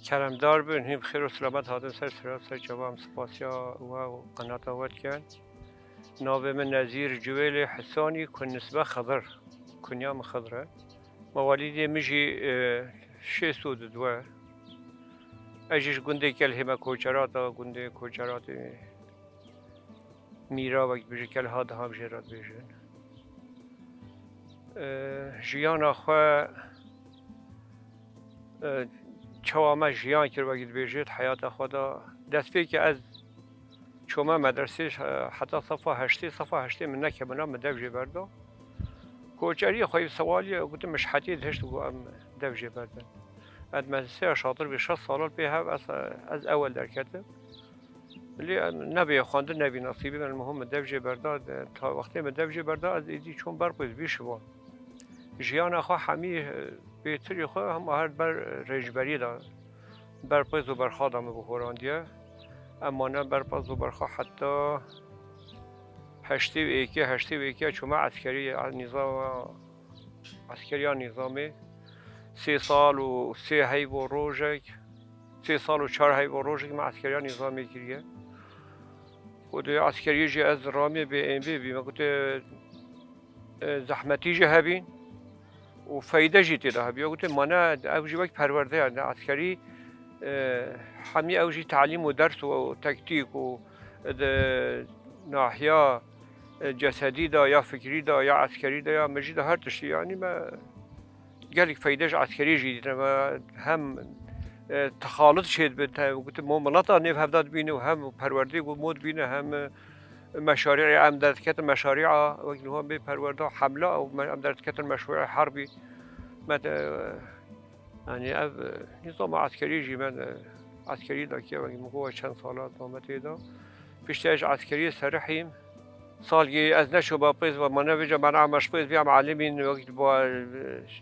کلمدار بن هم خیر و سلامت هاتن سر جوام سپاسیا و قنات آوت کن ناو من نزیر جویل حسانی کن نسبه خضر کنیام خضره مواليدي مجي شي سود دوا اجيش گنده کل هما کوچراتا گنده کوچرات میرا وقت بيجي كل هاد هم جرات بيجن جيان اخوا چوامه جیان کرد وقت بیجید حیات خدا دست که از چوما مدرسه حتی صفحه هشتی من نکه مدوجه بردا کوچری خواهی سوالی گفتم مش حتید هشت گو ام دوجه بردن اد مدرسه شاطر به 6 سال به هم از اول در کتب ولی نبی خواندن نبی نصیبی من المهم دوجه بردا تا وقتی مدوجه بردا از ایدی چون برپز بیش بود جیان خو همی بهتری خو هم هر بر رجبری داد بر پز و برخا دام بخوراندیه اما نه بر پز و برخا حتی هشتی و ایکی چون عسکری نظام عسکری نظامی 3 سال و 3 هی و روزک 3 سال و 4 هی و روزک ما عسکری نظامی کریه خود عسکری جی از رامی به ام بی ما گفت زحمتی جه هبین و فایده جیتی ده بیا گفت مانه اوجی وقت پرورده است عسکری همی اوجی تعلیم و درس و تکتیک و ناحیه جسدی دا یا فکری دا یا عسکری دا یا مجید هر تشتی یعنی ما گلیک فایدهش عسکری جیتی و هم تخالط شد به گفت مناطق نیف هفداد بینه و هم پرورده و مود بینه هم مشاريع أمدرت كتر مشاريع وجنوها بپرورده حمله أو أمدرت كتر مشروع حربي مت يعني نظام عسكري جي من عسكري دا كي وجن مقوى چند سالات نامته دا پیشتاج عسكري سرحیم سالگی از نشو با پیز و منو بجا من عمش پیز بیام معلمین وقت با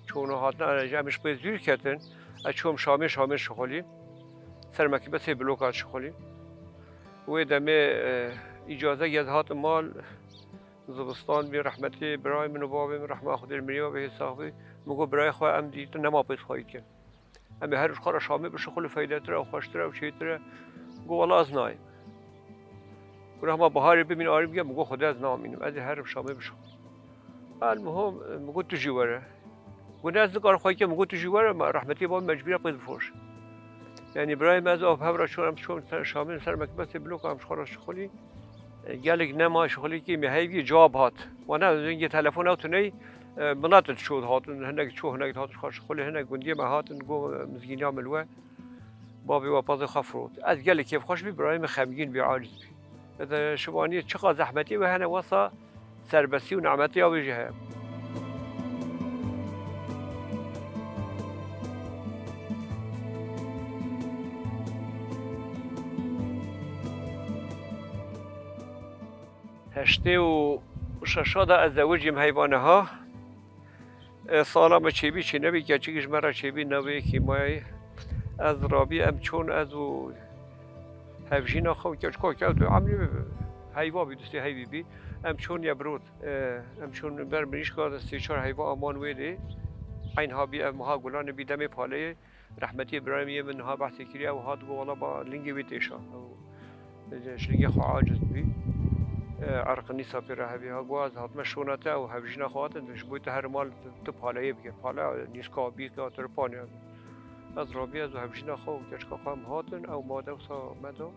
چونو هاتنا جمعش پیز دیر کتن اچوم شامل شغلی سرمکی بس بلوکات شغلی و دمه اجازه یزهات مال زبستان بی رحمتی برای من و بابی من رحمه خود المنی و به حسابی مگو برای خواه ام دیت نما پیس خواهی کن امی هر خورا شامل بشه خل فایده تره و خوشتره و چیتره گو والا از نایم گو همه بهاری ببین آری بگم مگو خود از نامینم از هر شامل بشه المهم مگو تو جواره گو نه از نکار خواهی که مگو تو جواره رحمتی بابی مجبوره پیس بفرش یعنی برای من از آب هم را چون شامل سر مکبت بلوک هم خورا شخولی گلک نما شغلی که میهیگی جواب هات و نه اینکه تلفن او تنی مناطق شود هاتن هنگ چو هنگ هات خاش خلی هنگ گندی ما هاتن گو مزگینی عملوه بابی و پاز خفروت از گلک کیف خوش بی برای مخمگین بی عاجز بی اذا شبانی چقدر زحمتی و هنه وصا سربسی و نعمتی او جهه هشته و ششاده از زوجیم حیوانه ها سالم چیبی چی نبی که چیکش مرا چیبی نبی که مای از رابی ام چون از و هفجینا خو که چکو که تو عملی حیوان بی دوستی حیوی بی ام چون یبرود ام چون بر منیش که از 3-4 حیوان امان ویده این ها بی ام ها گلان بی دم پاله رحمتی ابراهیمی من ها بحثی کری او ها دو والا با لینگی بیتیشا شلینگی خو عاجز بی عرق نیسا پی رهبی ها گواز هات مشونته و هفجینا خواتن دش بویت هر مال تو پالایی بگه پالا نیسکا بی که تر پانی از رابی از هفجینا خو کشکا خام هاتن او ماده و سا مدو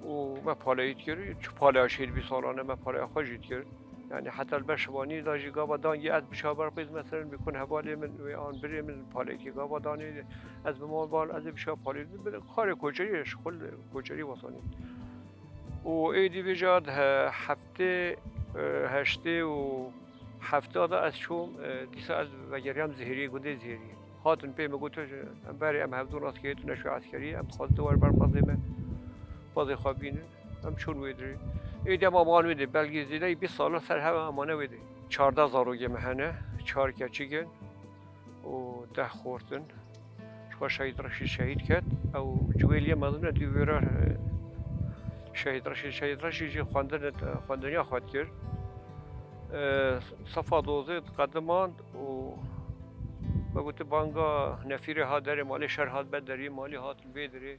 و ما پالاییت کرد چو پالا شید بی سالانه ما پالا خوشید کرد یعنی حتی البشوانی داشتی گاوا دانی از بشابر پیز مثلا بیکن حوالی من و آن بری من پالاییتی گاوا دانی از بمان بال از بشاب پالاییت خار کوچریش خل کوچری واسانی و ایدی بجاد هفته هشته و هفته دا از شوم دیسا از وگریم زهری گنده زهری هاتن پی مگوتو ام بری ام هفدون از که نشو عسکری ام خواست دوار بر پازه خوابینه ام چون ویدری ایدی ام امان ویده بلگی زیده 20 ساله سر هم امانه ویده 14 زاروگه مهنه 4 کچیگن و 10 خورتن شو شهید کرد او جویلی مدونه دیویره شهید رشید جی خواندنی خواهد کرد صفا دوزه قدماند و و گوت بانگا نفیر ها داره مالی شهر هات بد داری مالی هات الوی داری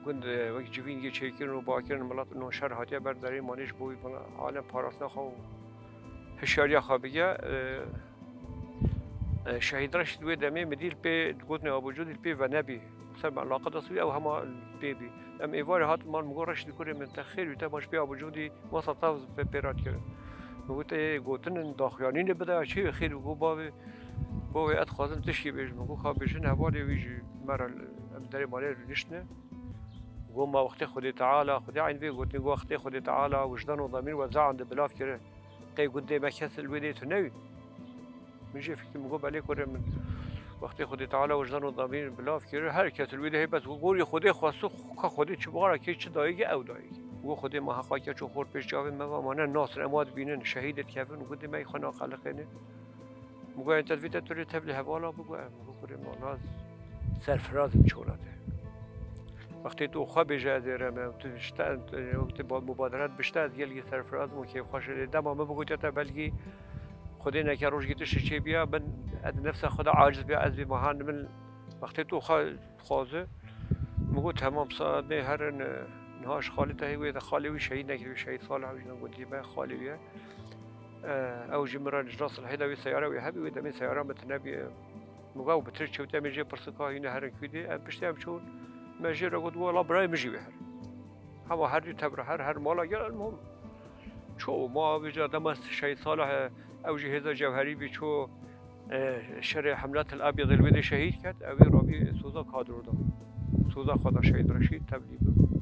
گند وقتی جوینگی چیکن و باکرن ملت نو شهر هاتیه بر داری مالیش بوی بنا عالم پاراسنا خو هشاریا خابیه شهید رشید وی دمی مدیل پی گوتن آبوجود پی و نبی مثلا علاقه دستوی او هما پی بی ام ایوار هات مال مگو رشید کوری من تخیر ویتا باش پی آبوجودی وسط تاوز پیرات کرد مگوت گوتن داخیانی نبوده چی خیر و باوی اد خوازم تشکی بیش مگو خواب بیشن هوالی ویجی مرا داری مالی رنشنه گم ما وقت خودی تعالی خودی عین بی گوتن گو وقت خودی تعالی وجدان و ضمیر و زعند بلاف کرد قی گوده مکس الودی تو نوی میشه فکر مگو بله کره من وقتی خودی تعالی وجدان و ضمیر بلاف کرد هر کس الودی بس گوری خودی خواستو خودی چه باره که چه دایگی او دایگی گو خودی ما حقا که چه خورد پیش جاوی ما مانه ناصر اماد بینن شهیدت کفن گوده می خنا خلقنه مگو انت ویت توری تبلی حوالا بگو مگو کره مالاز سرفراز چولاته وقتی تو خواب جازیره من تو اشتاد وقتی با مبادرات بشتاد یلگی سرفراز مو که خوش دم ما بگو تا بلگی خودی نکه روش گیتش چی بیا من از نفس خدا عاجز بیا از بیمهان من وقتی تو خوازه مگو تمام صاد هر نهاش خالی تهی وی خالی وی شهید نکری شهید صالح وی نگودی من خالی ویه او جمران جراس الهيدا وي سيارة وي هبي ودا من سيارة متنبي مقاو بتريد شو تامي جي برسكا هنا هرن كيدي ام بشتي ام شون ما جي رقود ولا براي مجي بهر هوا هر تبر هر مالا قال المهم شو ما بيجا دمس شيء صالح او جهاز جوهري بيشو شر حملات الابيض الودي شهيد كات او ربي سوزا كادرو دا سوزا خدا شهيد رشيد تبليغ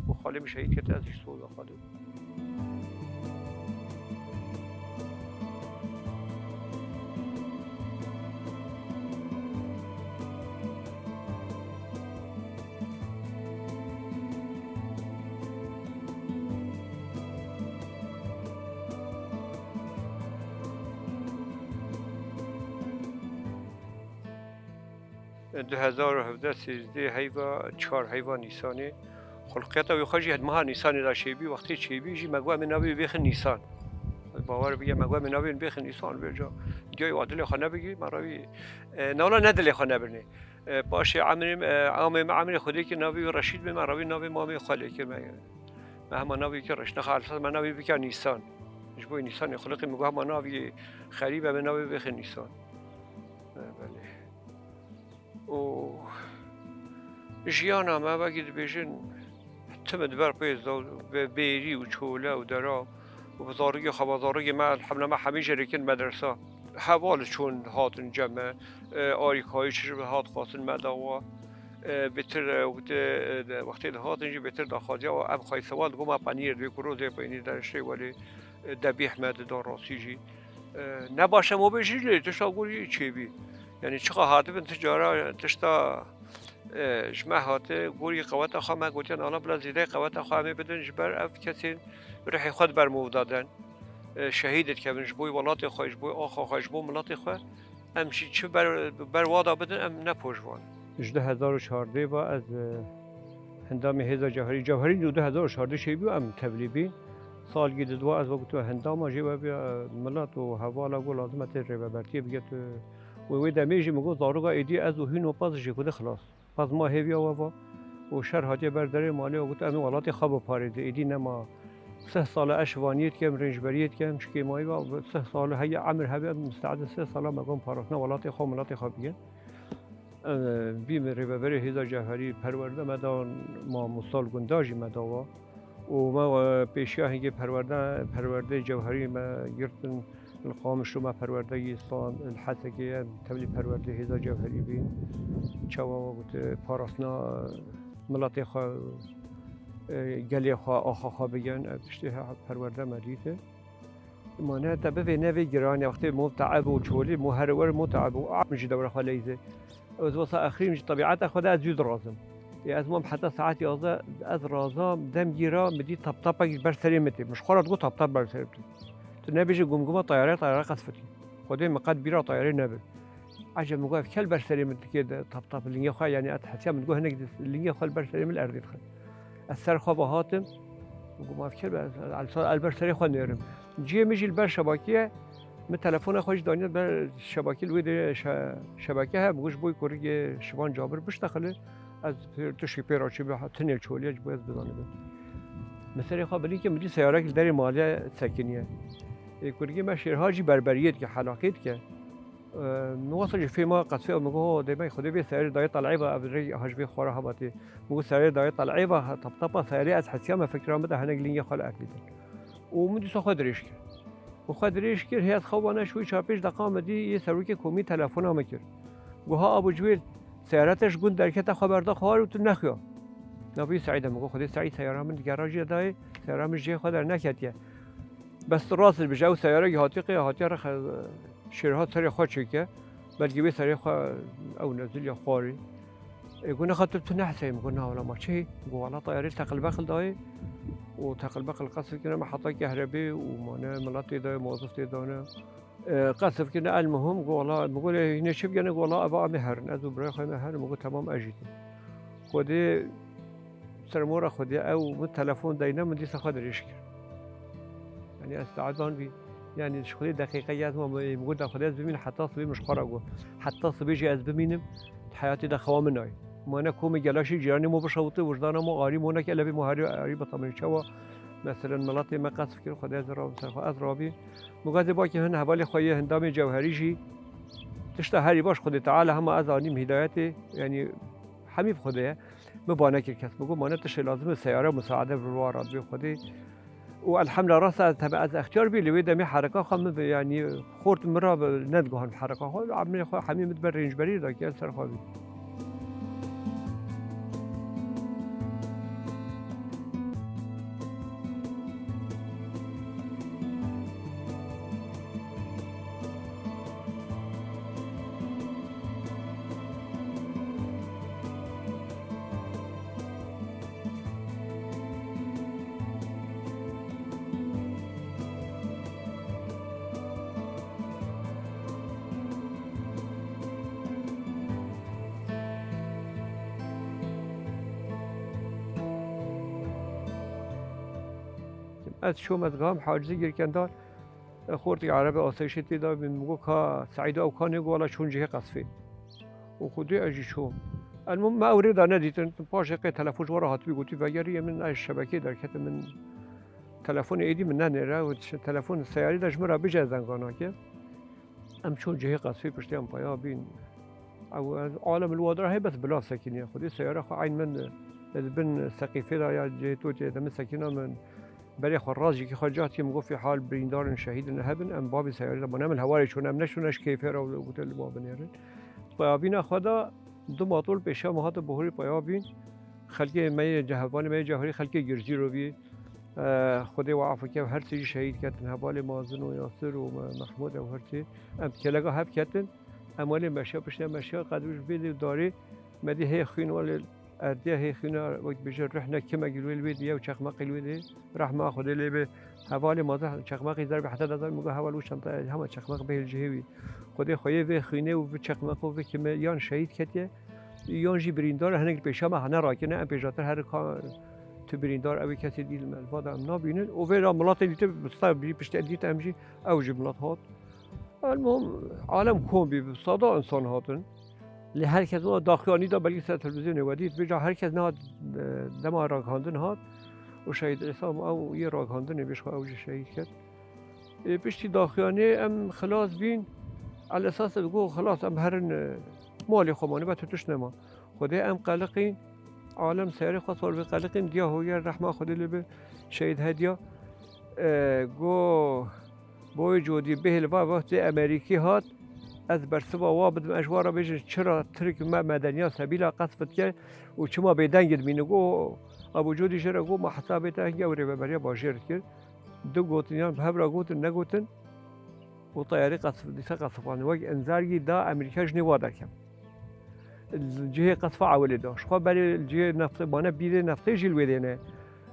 وخالي شهيد كات از سوزا خادو ده 2017 هیوا 4 هیوا نیسانی خلقیت او خواهی هد ماه نیسانی دا شیبی وقتی شیبی جی مگوه من نبی بیخ نیسان باور بگه مگوه من نبی بیخ نیسان برجا جای وادل خانه بگی مراوی نولا ندل خانه برنی باشه عمرم خودی که نبی رشید به مراوی نبی مامی خالی که من هم نبی که رشنا خالص من نبی بگه نیسان جبوی نیسان خلقی مگوه من نبی خریب من نبی بیخ نیسان بله و جیانا ما بگید بیشن تمد بر پیز و بیری و چوله و درا و بزارگی خوازارگی ما الحمد ما همیشه ریکن مدرسه حوال چون هاتن جمع آریکایی چشم هات خواستن مداوا بهتر وقتی هاتن جی بهتر داخلی و ام خواهی سوال گم پنیر دوی کروزه پنیر درشته ولی دبیح مد داراسی جی نباشه مو بیشی تشتا گوری چی بی یعنی چقدر هاته بن تجاره تشتا جمع هاته گوری قوت آخا ما گوتین آلا بلا زیده قوت آخا می بدن جبر اف کسی رحی خود بر مودادن شهیدت که بنش بوی ولات خویش بوی آخا خویش بوی ملات خواه امشی چه بر وادا بدن ام نپوش وان 2014 و از هندام هزا جوهری 2014 شیبی ام تبلیبی سال گید دو از وقت هندام جیب بیا ملات و حوالا گل لازمت ربابرتی بگت و دمیجی مگو زاروگا ایدی از و هینو پاس جکوده خلاص پس ما هیویا و شهر هاتی برداره مالی و گفت امی ولاتی خواب پاریده ایدی نما 3 سال اشوانیت کم رنجبریت کم شکی مایی و 3 سال هی عمر هبی مستعد 3 سال مگم پاراسنا ولاتی خواب ملاتی خواب بیه بیم ربابری هیزا جوهری پرورده مدان ما مصال گنداجی مداوا و ما پیشیا هنگی پرورده جوهری ما گرتن القامش رو ما پرورده ایستان الحسکه تبلی پرورده هزا جوهری بی چوا بود پاراسنا ملاتی خوا گلی خوا آخا خوا بگن اشته پرورده مدیته مانه تبه نوی گرانی وقتی متعب و چولی مهرور متعب و عمجی دوره خالیزه از واسه اخری مش طبیعت خدا از جود رازم از مام حتی ساعت 11 از رازام دم گیرا مدی طبطبه بر سریمتی مش خورد گو طبطب بر سریمتی تو نبیشه گمگمه طیاره قصفتی خودی مقد بیرا طیاره نبی عجب مگو کل بر سریمتی که طبطب لینگه خواه یعنی اتحسیا مگو هنگ لینگه خواه بر سریم الارض خد از سر خواه هاتم مگو ما کل البر سری خواه نیرم جیه میجی البر شباکیه من تلفن خوش دانید بر شبکه لوید شبکه هم گوش بوی کوری شبان جابر بشتغله از تشی پیراچی به تنیل چولیه باید بدانه بد مثلا خبری که مدی سیاره که در مالی سکنیه کوری ما شیرهاجی بربریت که حلاقیت که نواصل في ما قد فيه مجو دايما خدي بي سعر داي طلعي بقى بدري هجبي خورا هباتي مجو سعر داي طلعي بقى طبطبة سعري از حسيا ما فكرة مده هنقلين يخلق أكلي ومدي سو خدريش كر وخدريش كر هي خوانه شوي شابيش دقام مدي يسروي كي كومي تلفون هم كر جوها أبو جويل سعراتش جون دركته خبر ده خوار وتنخيا نبي سعيد مجو خدي سعيد سيارة من جراجي داي سيارة من جي خدر نكتيه بس راس بجو سيارة هاتي رخ شیرها سری خواهد که بلکه به سری او نزل یا خواری يقولنا خاطر تنحسهم قلنا ولا ما شيء والله طياري تقل بخل داي وتقل بخل قصف كنا محطة كهرباء ومانا ملاطي داي موظف دانا قصف كنا المهم والله بقول هنا شوف يعني والله أبغى مهر نزو برايخ مهر بقول تمام أجيت خدي سرمورة خدي أو بالتلفون داينا من دي سخد ريشك يعني استعدان بي يعني شخلي دقيقة يا ما بقول ده خدي أزبمين حتى صبي مش خرجوا حتى صبي جي أزبمينم حياتي ده خوام مناي ما أنا كومي جلاشي جيراني مو بشوطي وجدانا مو قاري مو نك إلا بمهاري قريب طبعا شوا مثلا ملاطي ما قصف كده خدي أزراب سرخ أزرابي مقدر باقي هن حوالي خويه هندامي جوهري جي تشتهري باش خدي تعالى هم أزانيم هدايتي يعني حميد خديه مبانا كيكس بقول ما نتش لازم السيارة مساعدة بالوارد بخدي والحمد لله راسه تبع از اختيار بي لوي دمي حركه خم يعني خورت مرة ندقهن حركه خو عملي خو حميم متبرنج بري دا كان سر خوي از شو مزگام حاجزی گرکندار خورتی عربی آسایشتی دا میگو که سعید او کانی گوالا چون جه قصفی و خودی اجی شو المهم ما اورید آن ندیدن پاشه که تلفن ورا هات بیگوتی وگری من از شبکه در کت من تلفن ایدی من ننره و تلفن سیاری داشت مرا بجه زنگانا که ام چون جه قصفی پشتی ام پایا بین او عالم الوادر هی بس بلا سکینی خودی سیاره خو عین من بن سقیفه دا یا جه تو جه دم سکینا من بري خراجي كي خرجات كي مقف في حال بريندار شهيد نهبن ام بابي سيارة بنام الهواري شون ام نشونش كيف رو قتل باب نيرن بيابين خدا دو ماطول بيشا مهات بهوري بيابين خلقي مي جهوان مي جهوري خلقي جرجي رو بي خدي وعفو كيف هر شيء شهيد كاتن هبالي مازن وياسر ومحمود او هر شيء ام كلاغا هب كاتن امالي مشا بشنا مشا قدوش بيدي داري مدي هي خين ولا أديه هي خنا وقت بيجر رحنا كما قالوا الويديا وشخماق الويديا راح ما أخذ اللي به حوالي ما ظهر شخماق يزرب حتى نظر مجا حوالي وش شنطة هم شخماق به الجهوي خدي خويه به خنا وبشخماق وفي كما يان شهيد كتير يان جي بريندار هناك بيشام هنا راكنا أم بيجاتر هر كار تبريندار أبي كتير دي الملفظ أم نابينن وفي ملاط اللي تبصير بيشتدي تمشي أو جيب ملاط هات المهم عالم كون بصدا إنسان هاتن لهر کس ما داخلی دا بلکه سر تلویزیون ودید بجا هر کس نه دم راگهاندن هات و شهید اسلام او یه راگهاندن بیش خو اوج شهید کرد پشتی داخلی ام خلاص بین على اساس بگو خلاص ام هرن مالی خمانه بتو توش نما خدای ام قلقین عالم سیر خاص ور قلقین دیا هوی رحمه خدای لب شهید هدیا گو بوی جودی بهل و وقت امریکی هات از برسوا وابد مجوارا بيجي شرا ترك ما مدنيا سبيلا قصفت كه وشما بيدنجد مينغو ابو جودي شرا غو ما حسابته جوري ببريا باجير كر دو غوتنيان بهبرا غوتن نغوتن وطياري قصف دي قصفان وجه انذاري دا امريكا جنوا دكم الجهه قصف عولي دا شخو بالي الجهه نفط بانا بيره نفط جيل ودينه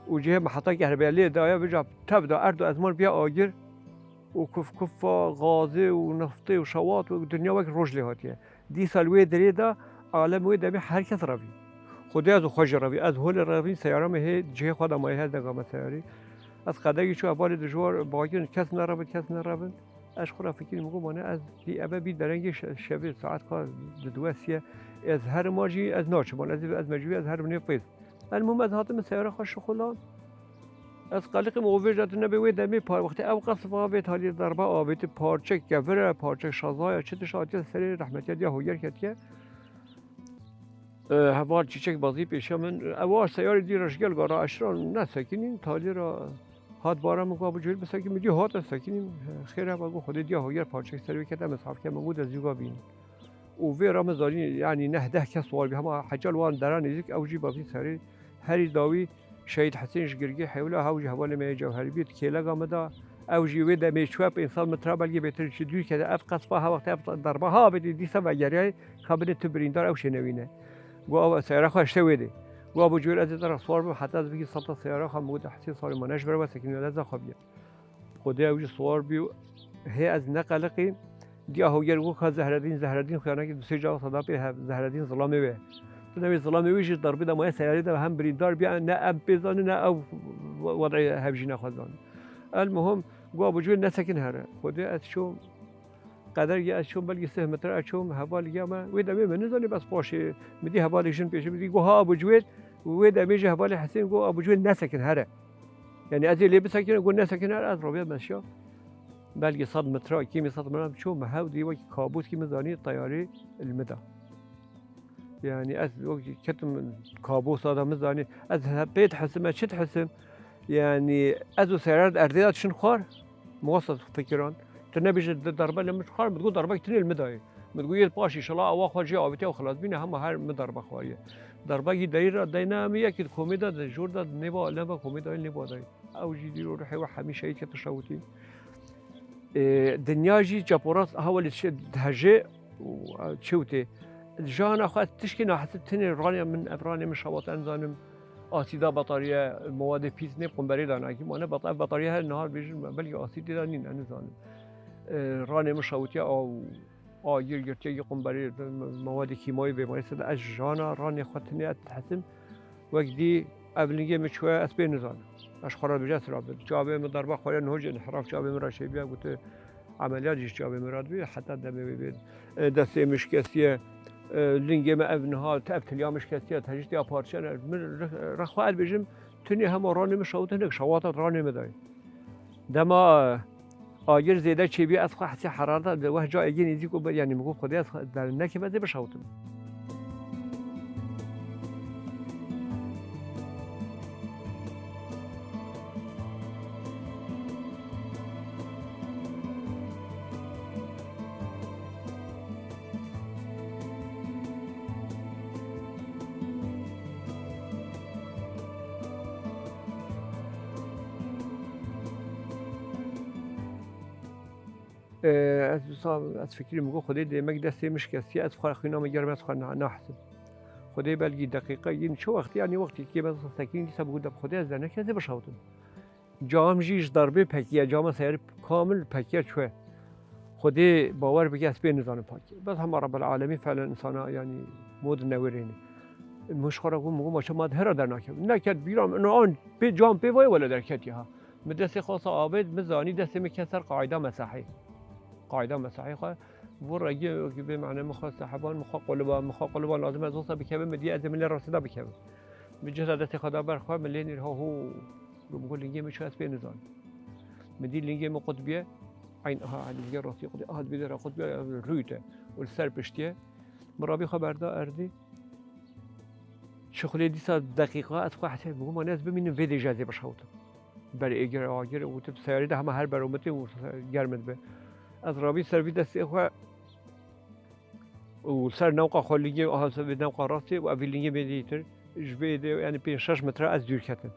وجهه محطه كهربائيه دا بيجا تبدا ارض ازمان بيا اجر وكف غازي ونفطي وشواط والدنيا وقت رجلي هاتيه دي سالوي دريدا عالم وي دمي حركة ربي خدي از خوش ربي از هول ربي سيارة ما هي جهة خدا ما هي دقامة سياري از قداقي شو أبالي دجوار باقين كس نربن اش خورا فکر میگم من از دی ابا بی درنگ شب ساعت کار دواسیه از هر ماجی از ناچمان از مجوی از هر منی فیز المهم از هاتم سیاره خوش خلان از قلق موجود نبوی دمی پار وقتی او قصف آبی تالی ضربه آبی پارچه گفره پارچه شازای چه تشاتی سری رحمتی دیا هویر کتیه هوار چیچک بازی پیش من اوار سیاره دی رشگل گارا اشران نسکنیم تالی را هات بارم مگو ابو جویل بسا که میدی هات سکنیم خیره بگو خود دیا هویر پارچه سری کتم مصحف که مگود از یوگا بین و وی رمضانی یعنی نه ده کس وال به هم حجال وان دران نزیک اوجی بازی سری هری داوی شهید حسین شگرگی حوله هاوجی حواله می جوهری بیت کلا گامدا اوجی وی دمی شواب انسان مترا بلگی بهتر چی دوی که اف قصفه ها وقت اف ضربه ها بدی دیسا و گریای خبر تبریندار او شنوینه گو او سیاره خوش ویدی گو ابو جویل از در صور حتی از بگی سلطه سیاره خم بود حسین سال منش بر واسه از خوابیه خدا اوجی صور بیو هی از نقلقی دیا هویر گو که زهرالدین خیانه که دوسری جا صدا به زهرالدین ظلامه به تو نمی ظلامه ویش ضربه دمای سیاره ده هم بریندار بیا نه اب بزنه نه او وضع هبجی نخوازان المهم گو ابو جویل نسکن هره خدا از شو قدر یه از شوم بلگی 3 متر از شوم حوالی ما وی دمی من نزنی بس باشه میدی حوالیشون پیش میدی گو ها ابو جویل وی دمی جه حوالی حسین گو ابو جویل نسکن هره یعنی از لی بسکن گو نسکن هره از رویت مشیا بلکه 100 متر کیمی 100 متر شو مهودی و کابوس کی مزانی طیاره المدا يعني از كتم كابوس هذا مزاني از بيت حسم شد حسم يعني ازو سيارات ارديات شن خار موسط فكران تنبيج ضربه لما خار بتقول ضربه كتير المداي بتقول الباشي ان شاء الله او خرجي او بتاع خلاص بينا هم هر ضربه خواريه ضربه دايره ديناميه كده كوميدا جوردا نيبا لما كوميدا نيبا داي او جدي روحي وحميشه هيك تشوتي دنياجي جابورات هاول هجه وشوتي جانا خد تشكي نحس تني راني من افراني من شواط انزانم آسیدا بطاريه مواد پیس نبقم بري دانا كي انا بطاريه النهار بيجي بلكي آسيدي دانين انا زانم راني مشاوتي او آگیر گرتی یکم برای مواد کیمیایی بیماری سد از جانا رانی خاطنی اتحسم وقتی اولینگی میشوه اسبی نزان اش خراب بجاس رابط جابه مضربه خوری نهج انحراف جابه مراشی بیا گوته عملیات جیش جابه مراد بیا حتی دمی بید دسته مشکسیه لینگی ما ابنها تابتلیا مشکسیه تجیت یا پارچن من رخواد بجم تنی هم رانی مشاوته نک شواطت رانی مدای دما آگر زیده چی بی از خواهی حرارت ده وح جای اگه نیزی کو یعنی میگو خودی از در نکی بده بشاوتم از فکری میگو خدای دیمک دسته مشکستی از خواهی خینا مگر از خواهی نحسب خدای بلگی دقیقه این چه وقتی یعنی وقتی که مثلا سکین دیسا بگو دب خدای از در نکرده بشاوتم جام جیش ضربه پکیه جام سیر کامل پکیه چوه خدای باور بگی از بین نزان پاکی بس هم رب العالمین فعلا انسانا یعنی مود نورینه مشخوره گو میگو ماشه ماد هر در نکرد بیرام انو آن به جام به وای ولا در کتی ها مدرسه خاصه عابد مزانی دسته مکسر قاعده مسیحی قاعده مسیحی خواه ورگی که به معنی مخواست صحبان مخاقلبان لازم از وسط بکبه مدی از ملی راسدا بکبه بجهت دست خدا برخواه ملی نیرها هو بقول لینگی میشه از بین نزان مدی لینگی مقطبیه عین ها لینگی راسی قطبی آهد بیدر قطبیه رویته و سر پشتیه مرابی خبردا اردی شغلی دیسا دقیقه از خواهد بگو من از ببینم ویدی جزی بشوتم برای اگر آگر و تب سیاری ده همه هر برامتی و گرمت به از رابی سر وی دستی خواه و سر نوقع خالیگی آها سر نوقع راستی و اویلینگی بدیتر جبیده یعنی 5-6 متر از دور کتن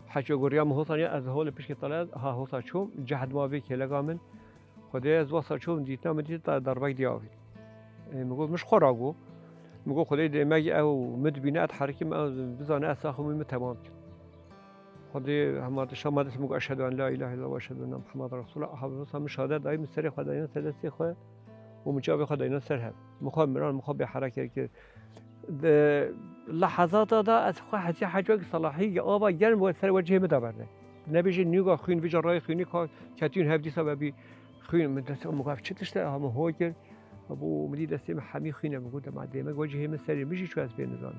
حتی گوریا مهوتانی از حال پیش که طلعت ها هوتا چوم جهد ماوی که لگامن خدای از واسه چوم دیتنا مدید دربک دیاوی میگو مش خوراگو میگو خدای دیمگی او مدبینه ات حرکی بزانه اساخو تمام خدای همات شما دست میگو اشهد ان لا اله الا الله و اشهد ان محمد رسول الله حافظ هم شهادت دایم سر خدایان سلسی خو و مجاب خدایان سر هم مخاب مران مخاب به حرکت که لحظات دا از خو حتی حاجه صلاحی آبا گرم و سر وجه مدبره نبیشه نیگا خوین وجه رای خوینی که کتین هفتی سببی خوين من دست مقاف شتشت هم هوجر ابو مدي دست حمي خوينه بقول مع ديما وجهي مسري مشي شو از بين نظام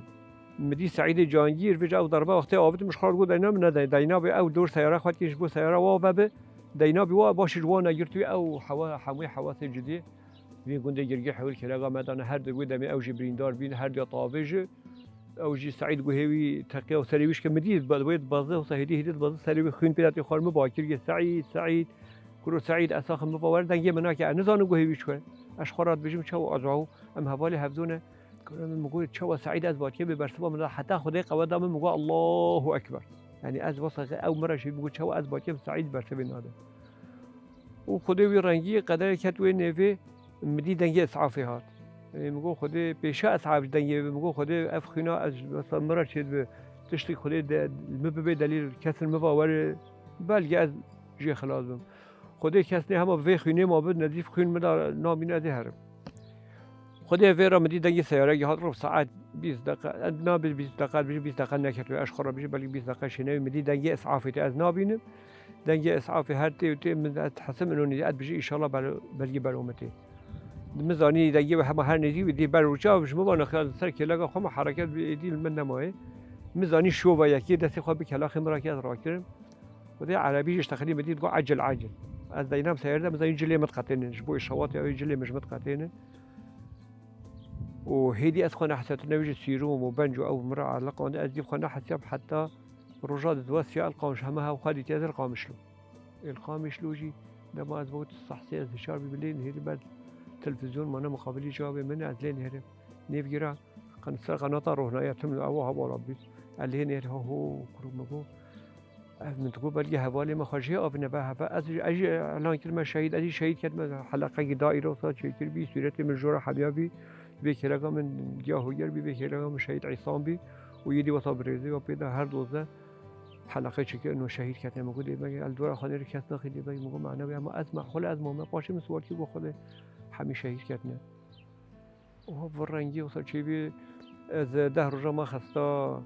مدي سعيد جانگير في جو ضربه وقت آبد مش خارج بود اینا من دینا به او دور سیاره خود کش بو سیاره وا به دینا بی وا باش جوانا گرتوی او حوا حموی حواس جدی بین گنده گرگی حول کلاغا مدان هر دو دمی او جبریندار بین هر دو طاوج او جي سعيد قهوي تقي وسريويش كمديد بالويد بازه وسهدي هديت بازه سريوي خوين بيدات خارم باكر سعيد سعيد كرو سعيد اساخ مباور دنگ مناك نزانو قهوي شوي اشخارات بجم شو ازعو ام هوالي هفزونه كلام مقول شو سعيد از باكر ببرسبه من حتى خدي قواد من مقول الله اكبر يعني از وصل او مره شي بقول شو از باكر سعيد برسبه هذا وخدي رنگي قدر كتوي نيفي مدي دنگ اسعافي هات میگو خود پیشه اصحاب دنگی میگو خود افخینا از مثلا مرا شد به تشتی خود مبه دلیل کسر مباور بلگه از جه خلاص بم خود کس نه هم به خونه ما بود نزیف خون مدار نامینه از هرم خود ویرا مدی دنگی سیاره یهات رو ساعت 20 دقیقه نابل 20 دقیقه بيجي 20 دقیقه نکرد و اشخرا بيجي بلکه 20 دقیقه شنوی مدی دنگی اسعافی از نابینم دنگی اسعافی هر تی و تی من حسب انه ندی بيجي ان شاء الله بلگی برامتی مزانی دیگه به همه هر نزی بدی بر روچا بش مبانا خیال سر کلاگا خم حرکت بیدی من نمایه مزانی شو و یکی دستی خواب کلاخ مراکز را کردم و دی عربیش تخلی بدی تقول عجل عجل از دینام سیرده مزانی جلی متقطعين جبو الشواطئ او جلی مش متقطعين وهيدي أدخل حسيت نوجد سيروم وبنجو أو مرة علاقة وأنا أزيد خنا حسيب حتى رجال دواسيا القامش همها وخالي تيازر القامشلو القامشلو جي لما أزبوت الصحسية استشار بالليل هيدي بعد تلفزيون مانا مقابلي جوابي من أزلين هرم نيفجرا كان سر قناة روحنا يتم أوها بربي اللي هنا هو كروب مجو من تقول بلقي هوالي ما خرجيه أبنا بها أجي الآن كلمة شهيد أجي شهيد كلمة حلقة دائرة وصار شيء كبير سيرة من جورا حبيبي بكرهجا من جاهوير بكرهجا من شهيد عصام بي ويدي وصابريزي وبيدا هر دوزة حلقة شكل إنه شهيد كاتم موجود إيه الدورة خانير كاتنا خدي بي موجود معنا ويا أزمة خلا أزمة ما باشي مسوار كي بخله حمي شهيد كاتنا وهو برنجي وصار شيء بي از ده رجع ما خستا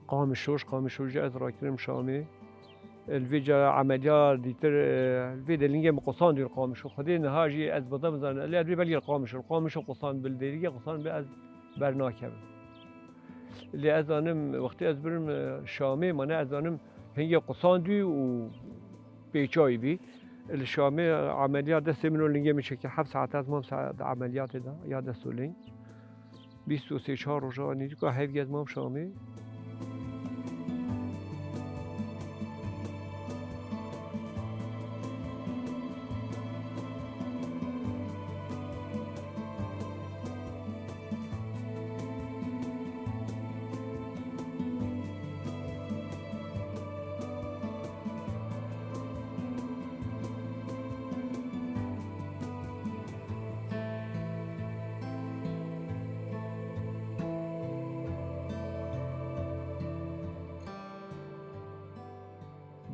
قام الشوش از راكرم شامي الفيجا عمليات ديتر الفيدا اللي مقصان دي القامش وخدي نهاجي از بضم زان اللي ادري بلي القامش وقصان بالديريه قصان باز برناكب اللي ازانم وقت از برم شامي مانه ازانم هي قصان دي و بيچاي بي الشامي عمليات دست منو اللي مش كي حب ساعات از ما ساعات عمليات ده يا دستولين 23 روزا نیدیکو هفت از مام شامی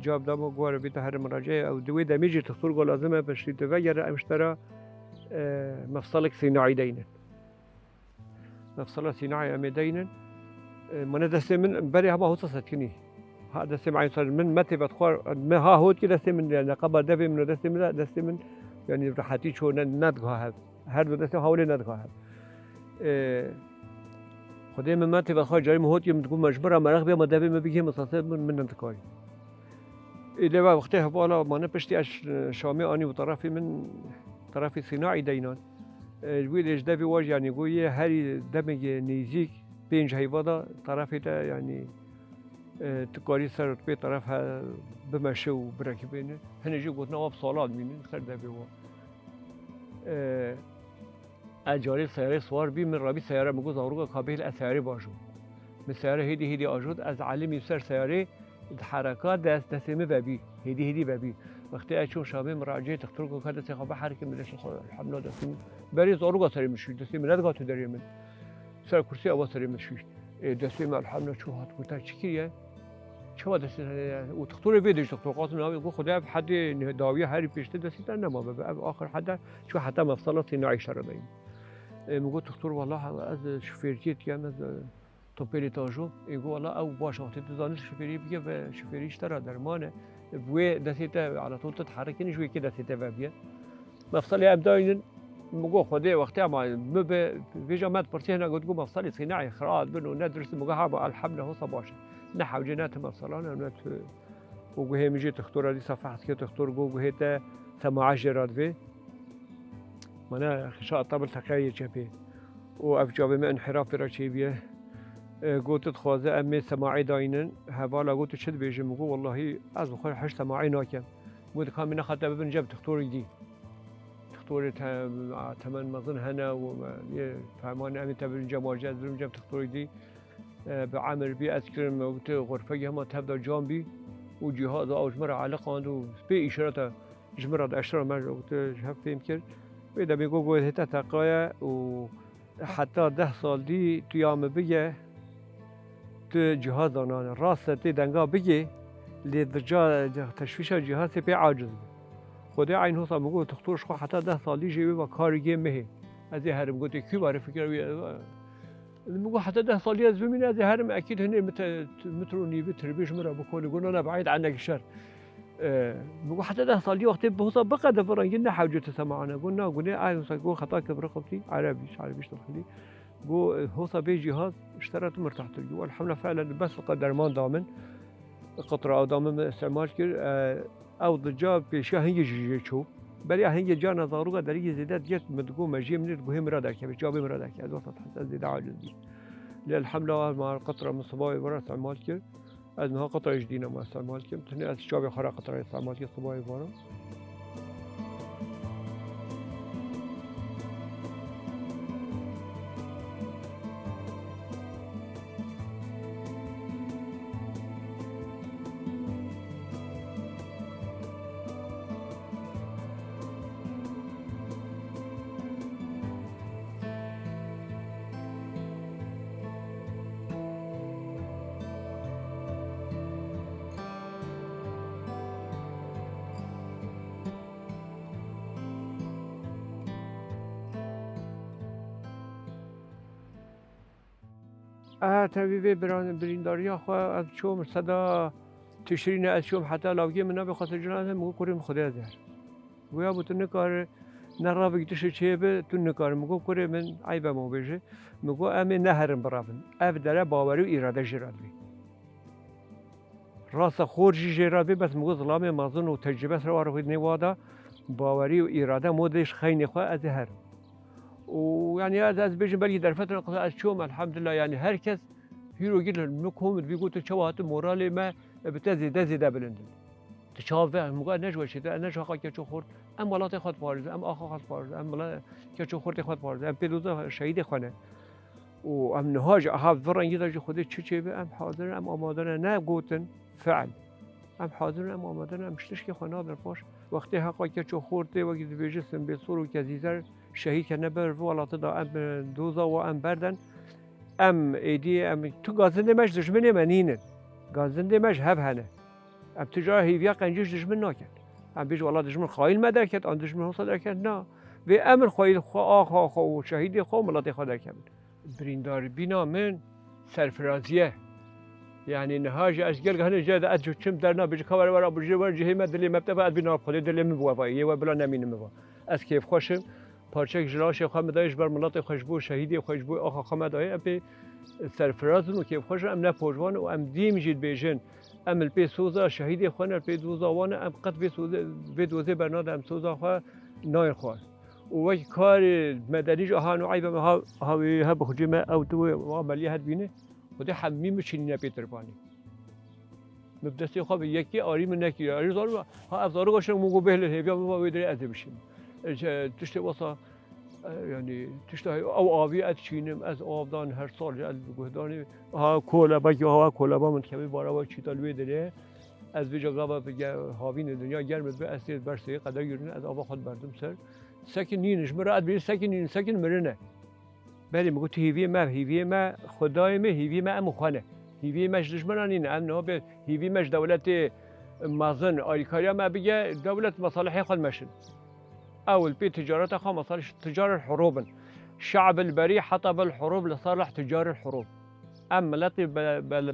جاب دامو قوار بيت هر مراجعة أو دوي دميجي تختار قول لازمة باش تتغير أمشترى مفصلك صناعي دينا مفصل صناعي أمي دينا من دستي من بري هما هو تصدقني ها دستي معي صار من متى بتخور ما ها هو كده دستي من يعني قبل دبي من دستي من يعني راحتي شو ندغها هر دستي حاولي ندغها خدي من متى بتخور جاي مهوت يوم تقول مجبرة مرخ بيا ما دبي ما بيجي مصاصب من انتقالي إذا وقتها بالا ما نبشتي شامي أني وطرفي من طرفي صناعي دينان الويل إجدابي واج يعني قوية هاري دمج نيزيك بين جهيفادا طرفي ده يعني تقاري صارت بي طرفها بمشو بركبينه هنا جو قلت نواب صالات مين خير دبي وا أجاري سيارة سوار بي من ربي سيارة مجوز أوروغا قابل السيارة باجو من السيارة هيدي أجود از علم يسر سيارة الحركات دستمه ببي هدي ببي وقتی اشون شامي مراجعه تخترق كذا سيخبا حركه ملش الحمله دستم بري زوروغا سري مش دستم ندغا تدري من سر كرسي اوا سري مش دستم الحمله شو هات قلت چكيه شو دستم وتختار فيديو تخترقات ناوي خدها بحد داويه هاري بيشته دستم نما اخر حدا شو حتى مفصلات نوعي شربين میگو تختار والله از شوفيرجيت يعني توپیلی تاجو ایگو والله او باش وقتی تزانش شوفیری بگه و شوفیریش ترا درمانه بوی دستیت على طول تتحرك نشوي كده دستیت و بیه مفصلی ابداین مگو خودی وقتی اما بیجا مد پرتی هنگ گو مفصلی صناعی خراد بنو ندرس مگو هابا الحمله هو صباشه نحو جنات مفصلانه نت وجو هي مجي تختار دي صفحة كده تختار جو هيتا ثم عشرات في منا خشاء طبل تقاية شبيه وأفجاب ما انحراف رشيبيه قلت تخوازه أمي سماعي داينن هوالا قلت شد بيجم قو والله از بخير حش سماعي ناكم قلت كان من خاطر ببن جاب تختار دي تختار تمن مظن هنا وفهمان أمي تبن جاب واجد بن جاب تختار دي بعمر بي أذكر قلت غرفة هما تبدأ جنبي وجهاد أو جمرة علاقة عنده في إشارة جمرة أشرة ما قلت شاف فهم كر وإذا بيقول هتا تقايا وحتى 10 سال دي تيام بيجي جهاز أنا راسه تدنجا بيجي لدرجة تشويش الجهاز في عاجز خدي عين هو صار بقول تختار شو حتى 10 سال دي جيبه وكاري مه هذه هرم قلت كيف بعرف فكرة بقول حتى 10 سال دي زمين هذه هرم أكيد هني متروني بتربيش مرة بقول يقولون أنا بعيد عنك الشر بقول حتى 10 سال دي وقت بوصل بقى دفران قلنا حاجة تسمعنا قلنا أي قول خطاك برقبتي عربيش تخلي قول هو صبي جهاز اشتريت مرتاحت الجو الحملة فعلا بس قدر ما ضامن قطرة أو ضامن استعمال كر أو ضجاب بشيء هنجي شو بل هنجي جانا ضروره درجة زيادة جت متقوم مجيء من الجو مرادك يعني جاب مرادك هذا وسط حتى زيد عاجز دي للحملة مع القطرة من صباي برا استعمال كر أنها قطرة جديدة ما استعمال كر تني الشعب خرا قطرة استعمال كر صباي برا تبي برينداريا خو أشوم صدا تشرين أشوم حتى لو جي منا بخاطر جنازة مو كوري خدا زهر ويا بتنكار نرى بيتش شيء بتنكار مو كوري من عيبة مو بيجي مو أمي نهرم برافن أبدأ باوري إرادة جرادي راس خورجي جرادي بس مو ظلام مازن وتجربة سوار في نوادا باوري وإرادة مودش خيني خو أزهر ويعني هذا بيجي بالي در فترة قصيرة أشوم الحمد لله يعني هركز هيرو جيل المكهم بيقول تشوهات مورالي ما بتزيد بلند تشافه مقا نجوى شيء نجوى خا كشو خورد أم ولا تأخذ فارز أم آخر خد فارز أم ولا كشو خورد تأخذ فارز أم بيدوزه شهيد خانه وأم نهاج أحب فرن يدرج خده شيء أم حاضر أم آمادن نه قوتن فعل أم حاضر أم آمادن أم شتشك خانه در باش وقتی حقا کشو خورده و گید بیجسم بسور و کزیزر شهید کنه بر ولا تدا ام دوزا و ام بردن ام ایدی ام تو گازنده مش دشمنی منینه گازنده مش هب هنه ام تجار هیویا قنجش دشمن نکرد ام بیج والله دشمن خایل مدر کرد آن دشمن حسد کرد نه و امر خایل خو و شهید خو ملت خدا کرد بریندار بینا من سرفرازیه يعني نهاج أشجار هنا جاد أجو كم درنا بيج كوار ورا بيج ورا جهي ما دلي ما بتبع بينا خدي دلي مبوا يه وبلا نمين مبوا أس كيف خوشم پارچه جلاش خام دایش بر ملت خوشبو شهیدی خوشبو آخا خام دای اپی سرفراز و کیف خوش ام نپوجوان و ام دیم جید بیجن ام الپی سوزا شهیدی خوان الپی دوزا وان ام قط بی دوزه برناد ام سوزا خوا نایر خواه و وقت کار مدنی جهان و عیب ما هاوی ها بخوجی ما او تو عملی هد بینه خود حمی مچینی نپیتر پانی مبدستی خواب یکی آری من نکی آری زارو ها افزارو گوشن موگو بهله هیبیا ما ویدری از بشیم تشت واسه يعني تشتهي او آبی از چینم از آبدان هر سال از بگهدانی ها کلبا که ها کلبا من کمی بارا و چیتال ویدره از ویجا قبا بگه هاوین دنیا گرم به اسیر برسه قدر گیرن از آب خود بردم سر سکن نینش مرا اد بیر سکن مرنه بله میگه تو هیوی ما خدای ما هیوی ما ام خانه هیوی مش دشمنان این انه به هیوی مش دولت مازن آریکاریا ما بگه دولت مصالح خود مشن أول بي تجارات أخو مصالح تجار الحروب الشعب البريء حطب بالحروب لصالح تجار الحروب أم ملتي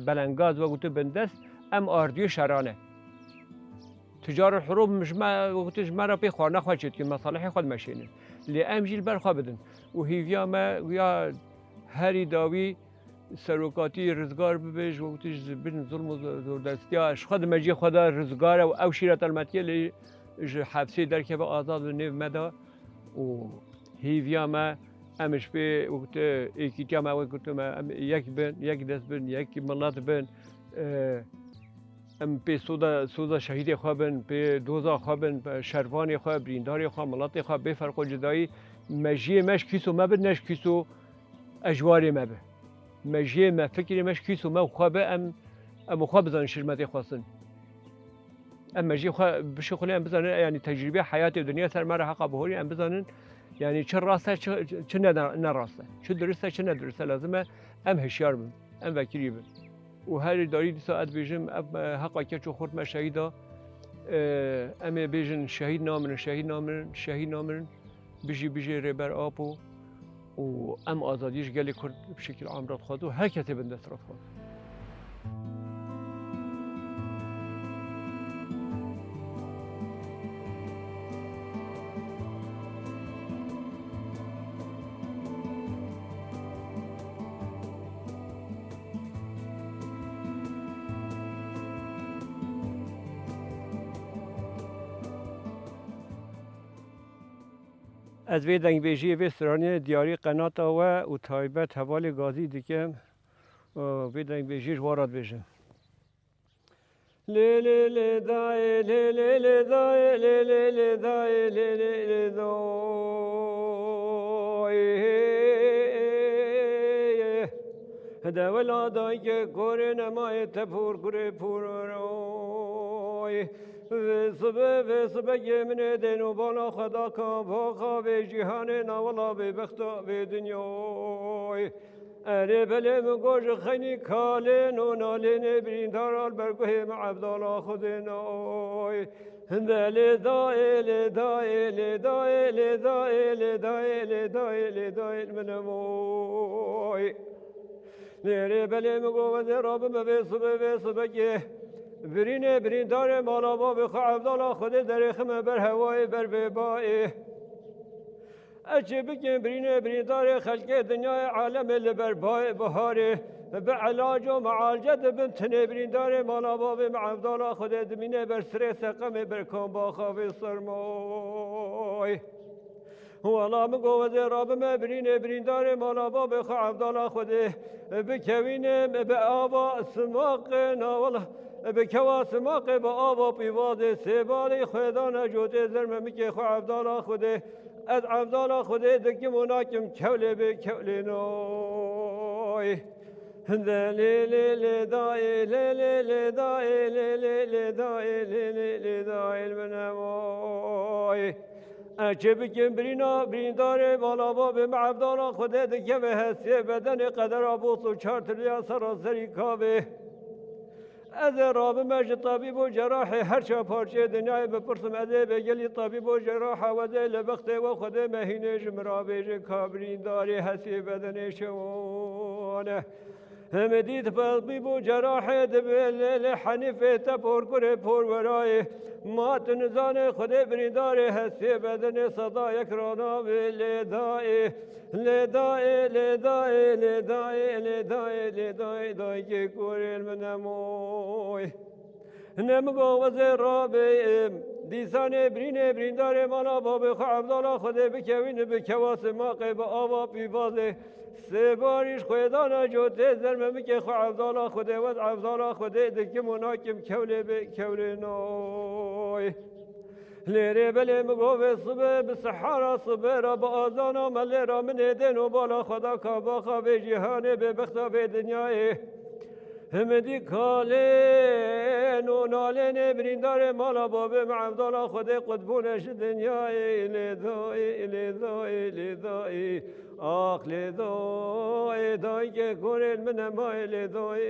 بلنغاز وقت بندس أم أرديو شرانة تجار الحروب مش ما وقتش مرة بيخوار نخواشت كي مصالح خود مشينه اللي أمجيل برخا بدن وهي فيا ما ويا هاري داوي سروقاتي رزقار ببيج وقتش بن ظلم وزوردستياش خد مجي خدا رزقار أو شيرة الماتية اللي حبسي دركب آزاد ونيف مدى وهي فيا ما امش به وقت ایکی ما وقت ما یک بن یک دست بن یک ملت بن ام به سودا شهید خوابن به دوزا خوابن به شروان خواب بریندار خواب ملت خواب به فرق جدایی مجیه مش کیسو ما بد نش کیسو اجواری ما به مجیه ما فکری مش کیسو ما خوابه ام خواب بزن شرمتی خواستن ام مجیه خواب بشخولی ام بزنن یعنی تجربه حیات دنیا سر مره حقا بهوری ام بزنن يعني چه راسته چه نه راسته چه درسته چه ندرسته لازمه ام هشیار بن ام وکیلی بن و هر داری دی ساعت بیجم حقا که چو خورد ما شهیدا ام بیجن شهید نامرن بیجی ربر آبو و ام آزادیش گلی کرد بشکل عام رد خواهد و هر کسی بنده رد خواهد از وی دنگ بیجی وی سرانی دیاری قنات و تایبت حوال گازی دیگه وی دنگ بیجیش وارد بیجه لی لی لی دای لی لی لی دای لی لی لی دای لی لی لی دای دولا دای که کور نمای تپور کور پور روی وصبه یمن دینو بالا خدا کا باقا به جهان نوالا به بختا به دنیای اره بله مگوش خینی کالن و نالن بریندار البرگوه عبدالله خود نای دل دای دای دای دای دای دای دای منموی نره بله مگوش رب وصبه که برین دار مالا با بخوا عبدالله خود در خم بر هوای بر ببای اچه بکن برین دار خلق دنیای عالم لبر بای بهاره به علاج و معالجت بنتنه برین دار مالا با به عبدالله خود دمینه بر سر سقم بر کن با خواب سرمای والا مگوز راب ما برین دار مالا با بخوا عبدالله خود بکوینه به آوا سماق ناولا به کواس ماقه با آوا پیواده سبالی خودان جوده زرم میکه خو عبدالله خوده از عبدالله خوده دکی مناکم کوله به کوله نوی لی لی لی دای لی لی لی دای لی لی لی دای لی لی لی دای المنموی اچه بکن برین داره بالا با به عبدالله خوده دکی به حسیه بدن قدر آبوس و چارتریا سراسری کابه از راب مجد طبيب وجراح هرشا پارچه دنیای بپرسم از بگلی طبيب وجراح و ذي لبخت و خود مهینش مرابیج کابرین داری حسی بدن شونه هم دید طبيب وجراح دبل حنیف تپور کره پور ورای مات نزان خود برین داری حسی بدن صدا یک رانا لدای لدای لدای لدای لدای لدای دای که کوریل منموی نمگو وزیر رابیم دیسان برین داره مالا باب خو عبدالله خود بکوین بکواس ماقه با آوا پیوازه سه باریش خودانا جوته زرممی که خو عبدالله خود وز عبدالله خود دکی مناکم کوله به کوله نوی لیره بله مگو صبح بسحارا صبح را با آزانا مله را من دین و بالا خدا کا با خواب جهانه به بختا به دنیای همدی کالن و نالن بریندار مالا بابه عبدالله خود قطبونش دنیای لدای آخ لدای دای که کنن من مای لدای